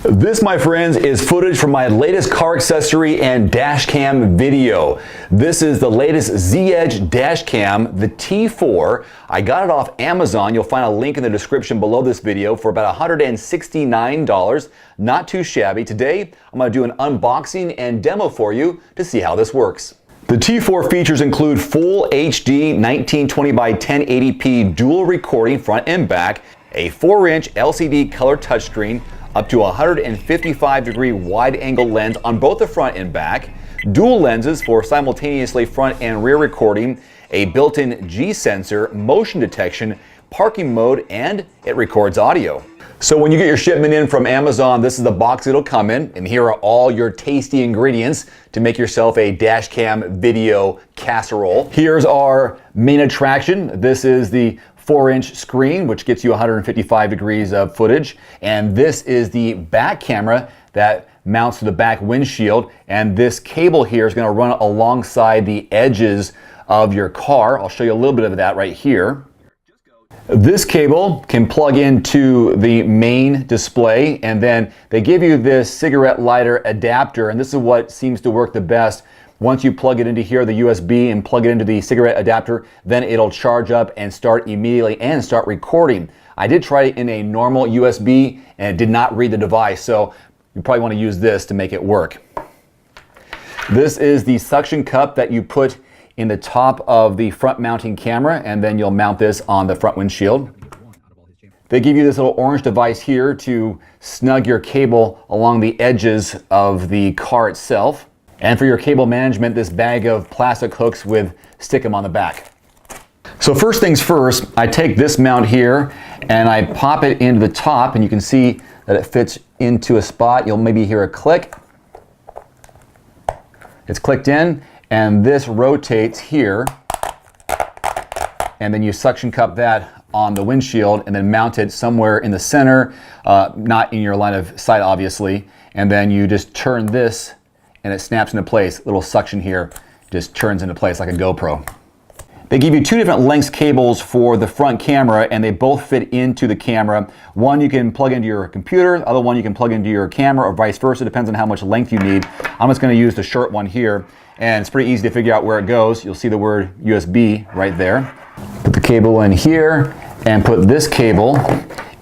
This, my friends, is footage from my latest car accessory and dash cam video. This is the latest Z-Edge dash cam, the T4. I got it off Amazon. You'll find a link in the description below this video for about $169. Not too shabby. Today, I'm going to do an unboxing and demo for you to see how this works. The T4 features include full HD 1920 by 1080p dual recording front and back, a 4-inch LCD color touchscreen, up to 155-degree wide-angle lens on both the front and back, dual lenses for simultaneously front and rear recording, a built-in G sensor, motion detection, parking mode, and it records audio. So when you get your shipment in from Amazon, this is the box it'll come in, and here are all your tasty ingredients to make yourself a dash cam video casserole. Here's our main attraction. This is the 4-inch screen, which gets you 155 degrees of footage. And this is the back camera that mounts to the back windshield. And this cable here is going to run alongside the edges of your car. I'll show you a little bit of that right here. This cable can plug into the main display, and then they give you this cigarette lighter adapter, and this is what seems to work the best. Once you plug it into here, the USB, and plug it into the cigarette adapter, then it'll charge up and start immediately and start recording. I did try it in a normal USB and it did not read the device, so you probably want to use this to make it work. This is the suction cup that you put in the top of the front mounting camera, and then you'll mount this on the front windshield. They give you this little orange device here to snug your cable along the edges of the car itself. And for your cable management, this bag of plastic hooks with stick-em on the back. So first things first, I take this mount here and I pop it into the top, and you can see that it fits into a spot. You'll maybe hear a click. It's clicked in, and this rotates here. And then you suction cup that on the windshield and then mount it somewhere in the center, not in your line of sight obviously. And then you just turn this and it snaps into place. Little suction here just turns into place like a GoPro. They give you two different lengths cables for the front camera, and they both fit into the camera. One you can plug into your computer, the other one you can plug into your camera, or vice versa. Depends on how much length you need. I'm just going to use the short one here, and it's pretty easy to figure out where it goes. You'll see the word USB right there. Put the cable in here and put this cable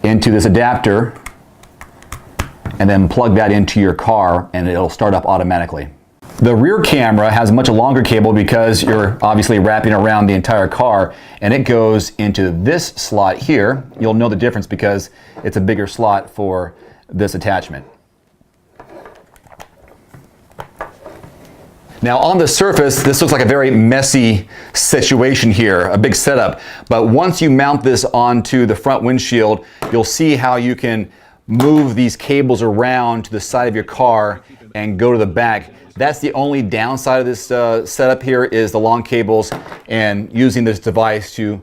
into this adapter, and then plug that into your car and it'll start up automatically. The rear camera has a much longer cable because you're obviously wrapping around the entire car, and it goes into this slot here. You'll know the difference because it's a bigger slot for this attachment. Now on the surface, this looks like a very messy situation here, a big setup. But once you mount this onto the front windshield, you'll see how you can move these cables around to the side of your car and go to the back. That's the only downside of this setup here, is the long cables and using this device to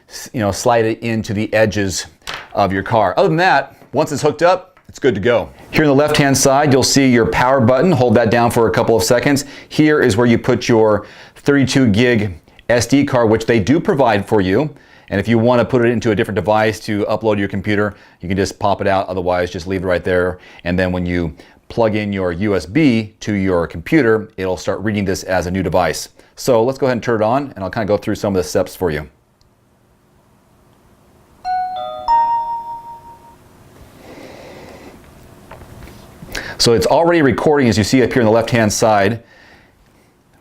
slide it into the edges of your car. Other than that, once it's hooked up, it's good to go. Here on the left-hand side, you'll see your power button. Hold that down for a couple of seconds. Here is where you put your 32 gig SD card, which they do provide for you. And if you want to put it into a different device to upload to your computer, you can just pop it out. Otherwise, just leave it right there. And then when you plug in your USB to your computer, it'll start reading this as a new device. So let's go ahead and turn it on, and I'll kind of go through some of the steps for you. So it's already recording, as you see up here on the left-hand side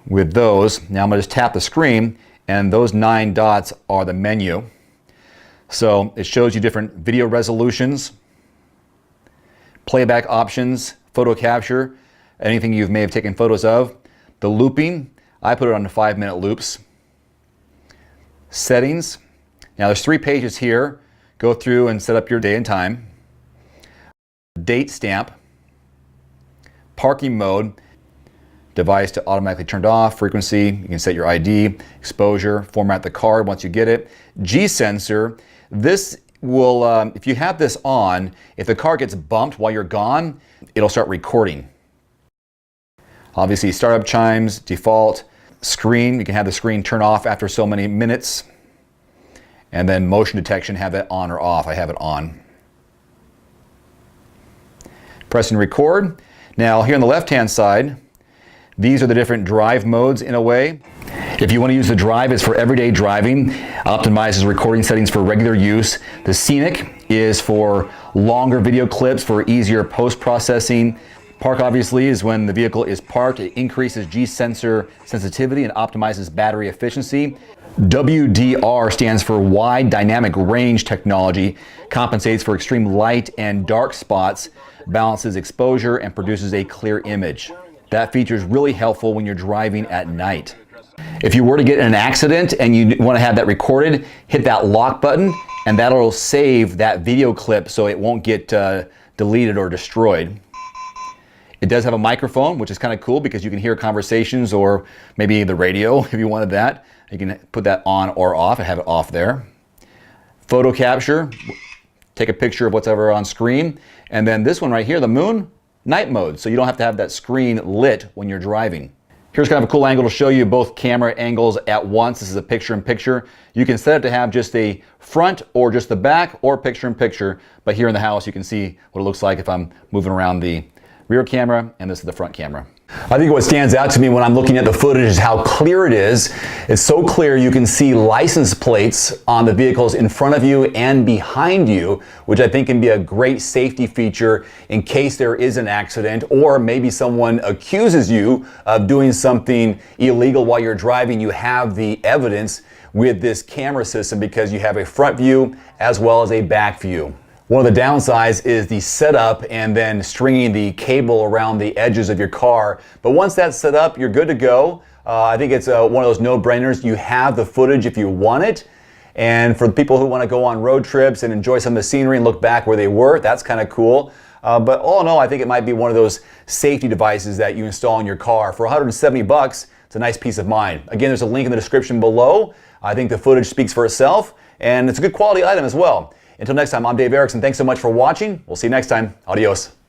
with those. Now I'm going to just tap the screen, and those 9 dots are the menu. So it shows you different video resolutions, playback options, photo capture, anything you may have taken photos of. The looping, I put it on the 5-minute loops. Settings, now there's 3 pages here. Go through and set up your day and time. Date stamp, parking mode, device to automatically turned off, frequency, you can set your ID, exposure, format the card once you get it. G sensor, this will, if you have this on, if the car gets bumped while you're gone, it'll start recording. Obviously startup chimes, default, screen, you can have the screen turn off after so many minutes. And then motion detection, have that on or off. I have it on. pressing record. Now here on the left-hand side, these are the different drive modes in a way. If you want to use the drive, it's for everyday driving. Optimizes recording settings for regular use. The scenic is for longer video clips for easier post-processing. Park obviously is when the vehicle is parked. It increases G-sensor sensitivity and optimizes battery efficiency. WDR stands for Wide Dynamic Range Technology, compensates for extreme light and dark spots, balances exposure, and produces a clear image. That feature is really helpful when you're driving at night. If you were to get in an accident and you want to have that recorded, hit that lock button and that'll save that video clip so it won't get deleted or destroyed. It does have a microphone, which is kind of cool because you can hear conversations or maybe the radio if you wanted that. You can put that on or off. I have it off there. Photo capture, take a picture of whatever on screen. And then this one right here, the moon, night mode, so you don't have to have that screen lit when you're driving. Here's kind of a cool angle to show you both camera angles at once. This is a picture-in-picture. You can set it to have just a front or just the back or picture-in-picture, but here in the house you can see what it looks like if I'm moving around the rear camera, and this is the front camera. I think what stands out to me when I'm looking at the footage is how clear it is. It's so clear you can see license plates on the vehicles in front of you and behind you, which I think can be a great safety feature in case there is an accident or maybe someone accuses you of doing something illegal while you're driving. You have the evidence with this camera system because you have a front view as well as a back view. One of the downsides is the setup and then stringing the cable around the edges of your car. But once that's set up, you're good to go. I think it's one of those no-brainers. You have the footage if you want it. And for the people who want to go on road trips and enjoy some of the scenery and look back where they were, that's kind of cool. But all in all, I think it might be one of those safety devices that you install in your car. For $170, it's a nice peace of mind. Again, there's a link in the description below. I think the footage speaks for itself, and it's a good quality item as well. Until next time, I'm Dave Erickson. Thanks so much for watching. We'll see you next time. Adios.